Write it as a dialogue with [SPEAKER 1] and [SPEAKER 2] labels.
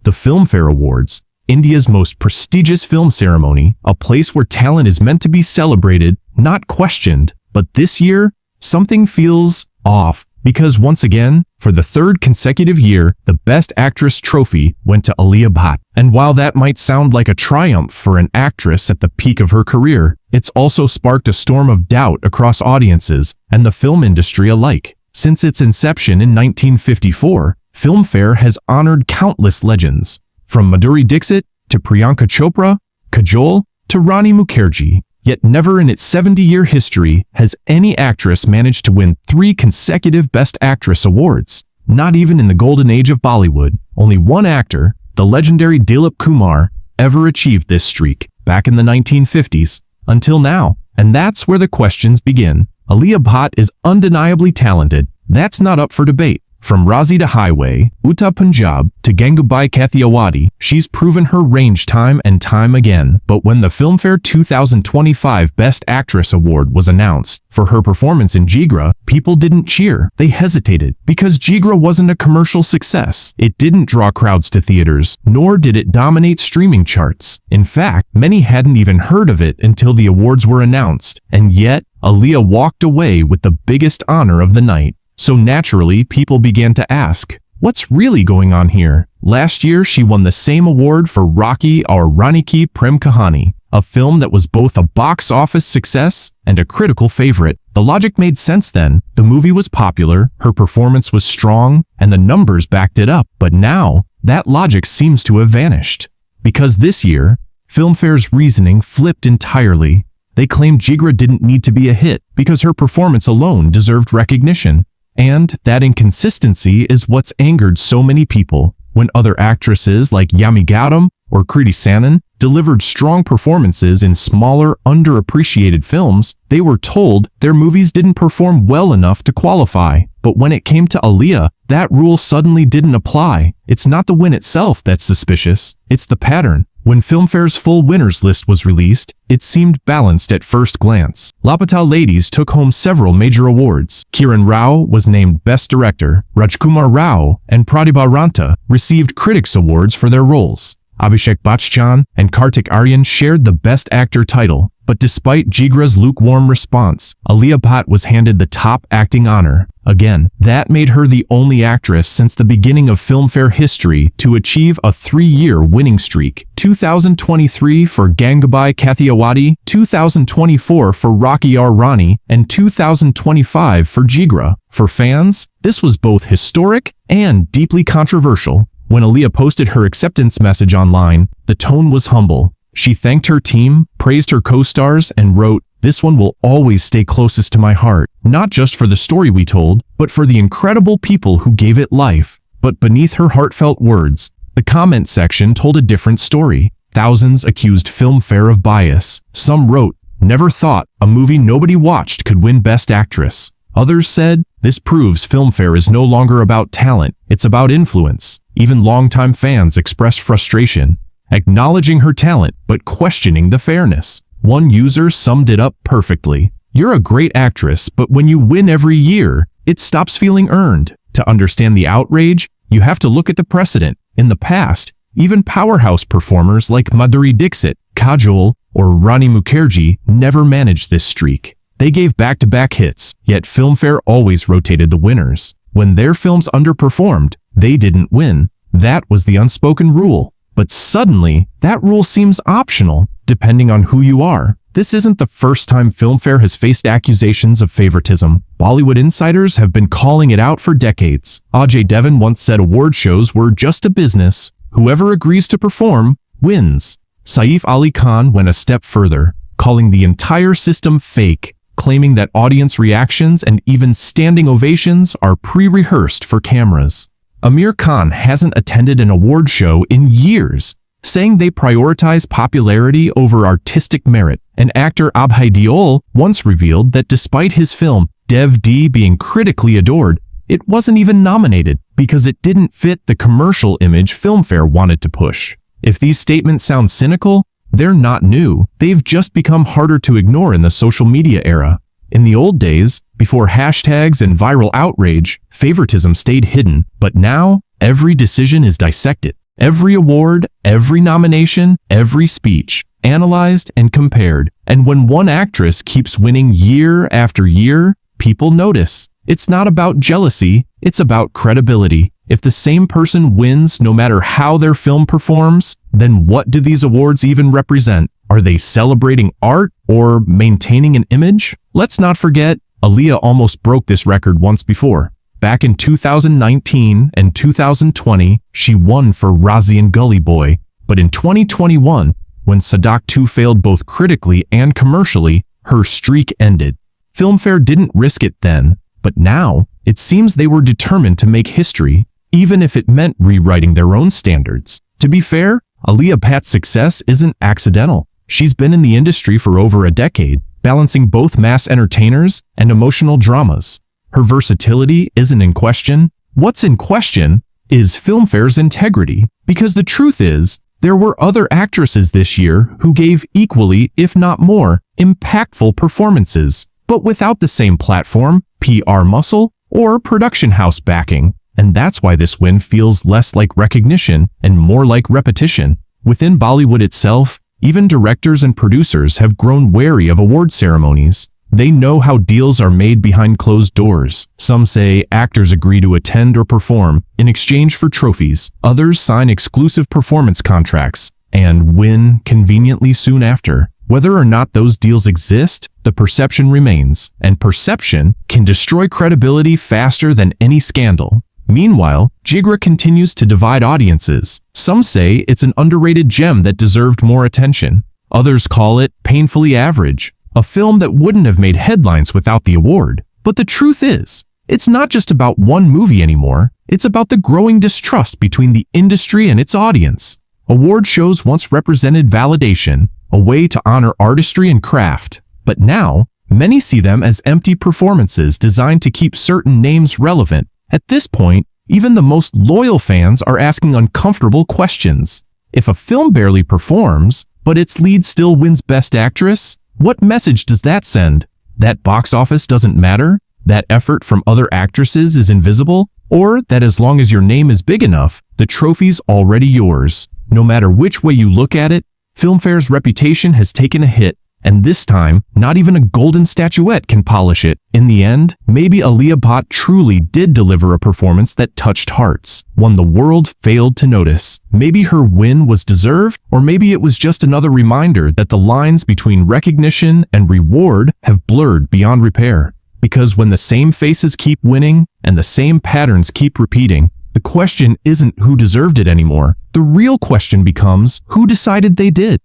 [SPEAKER 1] The Filmfare Awards, India's most prestigious film ceremony, a place where talent is meant to be celebrated, not questioned. But this year, something feels off. Because once again, for the third consecutive year, the Best Actress trophy went to Alia Bhatt. And while that might sound like a triumph for an actress at the peak of her career, it's also sparked a storm of doubt across audiences and the film industry alike. Since its inception in 1954, Filmfare has honored countless legends, from Madhuri Dixit to Priyanka Chopra, Kajol to Rani Mukherjee. Yet never in its 70-year history has any actress managed to win 3 consecutive Best Actress awards. Not even in the golden age of Bollywood, only one actor, the legendary Dilip Kumar, ever achieved this streak, back in the 1950s, until now. And that's where the questions begin. Alia Bhatt is undeniably talented. That's not up for debate. From Razi to Highway, Uttar Punjab to Gangubai Kathiawadi, she's proven her range time and time again. But when the Filmfare 2025 Best Actress Award was announced for her performance in Jigra, people didn't cheer. They hesitated because Jigra wasn't a commercial success. It didn't draw crowds to theaters, nor did it dominate streaming charts. In fact, many hadn't even heard of it until the awards were announced. And yet, Alia walked away with the biggest honor of the night. So naturally, people began to ask, what's really going on here? Last year, she won the same award for Rocky Aur Rani Ki Prem Kahani, a film that was both a box office success and a critical favorite. The logic made sense then. The movie was popular, her performance was strong, and the numbers backed it up. But now, that logic seems to have vanished. Because this year, Filmfare's reasoning flipped entirely. They claimed Jigra didn't need to be a hit because her performance alone deserved recognition. And that inconsistency is what's angered so many people. When other actresses like Yami Gautam or Kriti Sanon delivered strong performances in smaller, underappreciated films, they were told their movies didn't perform well enough to qualify. But when it came to Alia, that rule suddenly didn't apply. It's not the win itself that's suspicious, it's the pattern. When Filmfare's full winners list was released, it seemed balanced at first glance. Lapata ladies took home several major awards. Kiran Rao was named Best Director. Rajkumar Rao and Pratibha Ranta received Critics' Awards for their roles. Abhishek Bachchan and Kartik Aaryan shared the Best Actor title. But despite Jigra's lukewarm response, Alia Bhatt was handed the top acting honor. Again, that made her the only actress since the beginning of Filmfare history to achieve a 3-year winning streak. 2023 for Gangubai Kathiawadi, 2024 for Rocky Aur Rani, and 2025 for Jigra. For fans, this was both historic and deeply controversial. When Alia posted her acceptance message online, the tone was humble. She thanked her team, praised her co-stars, and wrote, "This one will always stay closest to my heart, not just for the story we told, but for the incredible people who gave it life." But beneath her heartfelt words, the comment section told a different story. Thousands accused Filmfare of bias. Some wrote, "Never thought a movie nobody watched could win Best Actress." Others said, "This proves Filmfare is no longer about talent, it's about influence." Even longtime fans expressed frustration, acknowledging her talent but questioning the fairness. One user summed it up perfectly. "You're a great actress, but when you win every year, it stops feeling earned." To understand the outrage, you have to look at the precedent. In the past, even powerhouse performers like Madhuri Dixit, Kajol, or Rani Mukherjee never managed this streak. They gave back-to-back hits, yet Filmfare always rotated the winners. When their films underperformed, they didn't win. That was the unspoken rule. But suddenly, that rule seems optional, depending on who you are. This isn't the first time Filmfare has faced accusations of favoritism. Bollywood insiders have been calling it out for decades. Ajay Devgn once said award shows were just a business. Whoever agrees to perform, wins. Saif Ali Khan went a step further, calling the entire system fake, claiming that audience reactions and even standing ovations are pre-rehearsed for cameras. Amir Khan hasn't attended an award show in years, saying they prioritize popularity over artistic merit. And actor Abhay Deol once revealed that despite his film Dev D being critically adored, it wasn't even nominated because it didn't fit the commercial image Filmfare wanted to push. If these statements sound cynical, they're not new. They've just become harder to ignore in the social media era. In the old days, before hashtags and viral outrage, favoritism stayed hidden. But now, every decision is dissected. Every award, every nomination, every speech, analyzed and compared. And when one actress keeps winning year after year, people notice. It's not about jealousy, it's about credibility. If the same person wins no matter how their film performs, then what do these awards even represent? Are they celebrating art or maintaining an image? Let's not forget, Alia almost broke this record once before. Back in 2019 and 2020, she won for Razi and Gully Boy. But in 2021, when Sadak 2 failed both critically and commercially, her streak ended. Filmfare didn't risk it then, but now, it seems they were determined to make history, even if it meant rewriting their own standards. To be fair, Alia Bhatt's success isn't accidental. She's been in the industry for over a decade, balancing both mass entertainers and emotional dramas. Her versatility isn't in question. What's in question is Filmfare's integrity, because the truth is, there were other actresses this year who gave equally, if not more, impactful performances, but without the same platform, PR muscle, or production house backing. And that's why this win feels less like recognition and more like repetition. Within Bollywood itself, even directors and producers have grown wary of award ceremonies. They know how deals are made behind closed doors. Some say actors agree to attend or perform in exchange for trophies. Others sign exclusive performance contracts and win conveniently soon after. Whether or not those deals exist, the perception remains, and perception can destroy credibility faster than any scandal. Meanwhile, Jigra continues to divide audiences. Some say it's an underrated gem that deserved more attention. Others call it painfully average, a film that wouldn't have made headlines without the award. But the truth is, it's not just about one movie anymore, it's about the growing distrust between the industry and its audience. Award shows once represented validation, a way to honor artistry and craft. But now, many see them as empty performances designed to keep certain names relevant. At this point, even the most loyal fans are asking uncomfortable questions. If a film barely performs, but its lead still wins Best Actress, what message does that send? That box office doesn't matter? That effort from other actresses is invisible? Or that as long as your name is big enough, the trophy's already yours? No matter which way you look at it, Filmfare's reputation has taken a hit, and this time, not even a golden statuette can polish it. In the end, maybe Alia Bhatt truly did deliver a performance that touched hearts, one the world failed to notice. Maybe her win was deserved, or maybe it was just another reminder that the lines between recognition and reward have blurred beyond repair. Because when the same faces keep winning, and the same patterns keep repeating, the question isn't who deserved it anymore. The real question becomes, who decided they did?